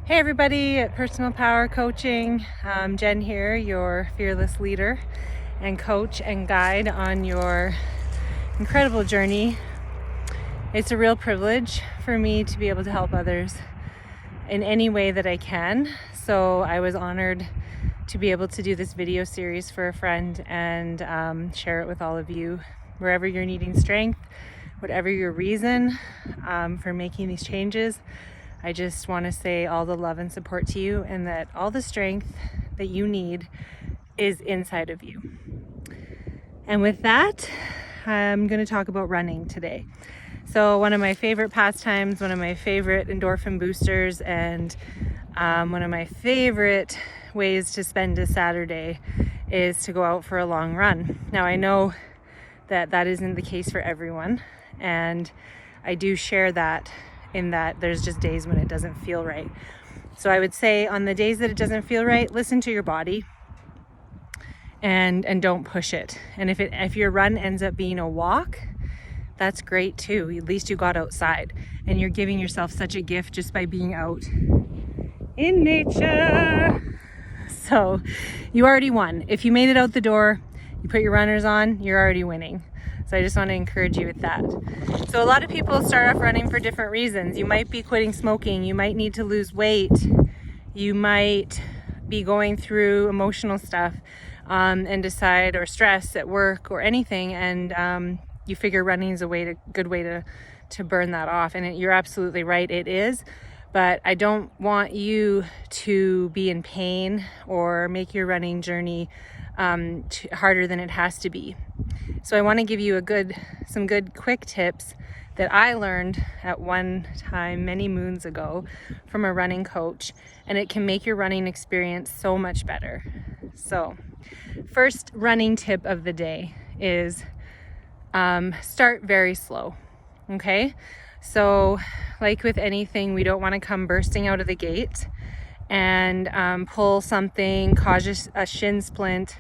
Hey everybody at Personal Power Coaching. Jen here, your fearless leader and coach and guide on your incredible journey. It's a real privilege for me to be able to help others in any way that I can. So I was honored to be able to do this video series for a friend and share it with all of you. Wherever you're needing strength, whatever your reason for making these changes, I just want to say all the love and support to you, and that all the strength that you need is inside of you. And with that, I'm going to talk about running today. So one of my favorite pastimes, one of my favorite endorphin boosters, and one of my favorite ways to spend a Saturday is to go out for a long run. Now I know that that isn't the case for everyone, and I do share that in that there's just days when it doesn't feel right. So I would say on the days that it doesn't feel right, listen to your body and don't push it. And if your run ends up being a walk, that's great too. At least you got outside, and you're giving yourself such a gift just by being out in nature. So you already won. If you made it out the door, you put your runners on, you're already winning. So I just want to encourage you with that. So a lot of people start off running for different reasons. You might be quitting smoking. You might need to lose weight. You might be going through emotional stuff and decide, or stress at work or anything, and you figure running is a good way to burn that off. And you're absolutely right, it is. But I don't want you to be in pain or make your running journey harder than it has to be. So I want to give you some good quick tips that I learned at one time many moons ago from a running coach, and it can make your running experience so much better. So first running tip of the day is start very slow. Okay, so like with anything, we don't want to come bursting out of the gate and pull something, cause a shin splint,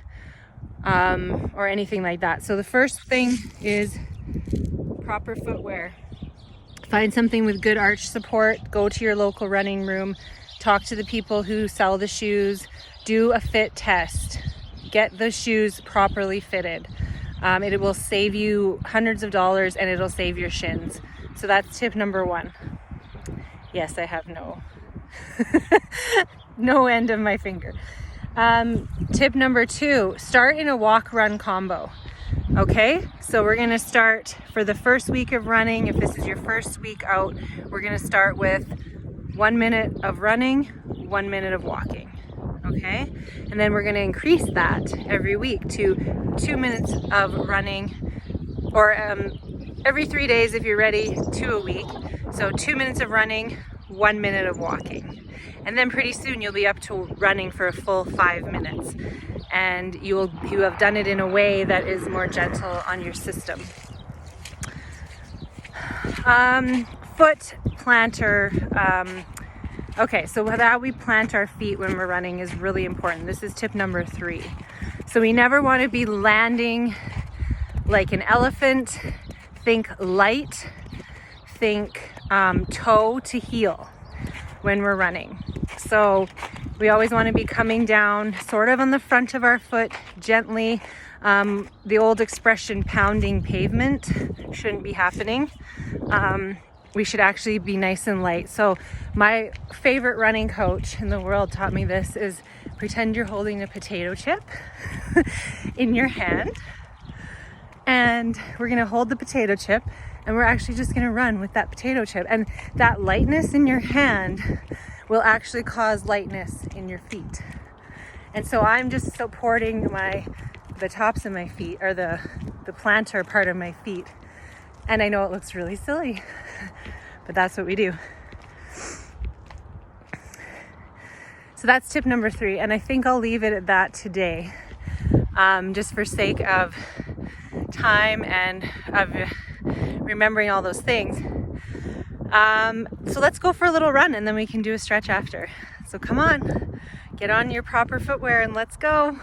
or anything like that. So the first thing is proper footwear. Find something with good arch support. Go to your local running room, talk to the people who sell the shoes, do a fit test, get the shoes properly fitted. It will save you hundreds of dollars, and it'll save your shins. So that's tip number one. Yes, I have no end of my finger. Tip number two, start in a walk-run combo. Okay, so we're going to start for the first week of running. If this is your first week out, we're going to start with 1 minute of running, 1 minute of walking. Okay, and then we're going to increase that every week to 2 minutes of running, or every 3 days if you're ready, 2 a week. So 2 minutes of running, 1 minute of walking. And then pretty soon you'll be up to running for a full 5 minutes. And you have done it in a way that is more gentle on your system. Foot planter. Okay, so how we plant our feet when we're running is really important. This is tip number 3. So we never want to be landing like an elephant. Think light, think toe to heel when we're running. So we always want to be coming down sort of on the front of our foot gently. The old expression, pounding pavement, shouldn't be happening. We should actually be nice and light. So my favorite running coach in the world taught me this is pretend you're holding a potato chip in your hand. And we're going to hold the potato chip, and we're actually just going to run with that potato chip. And that lightness in your hand will actually cause lightness in your feet. And so I'm just supporting the tops of my feet, or the plantar part of my feet. And I know it looks really silly, but that's what we do. So that's tip number 3. And I think I'll leave it at that today, just for sake of time and of remembering all those things. So let's go for a little run, and then we can do a stretch after. So come on, get on your proper footwear and let's go.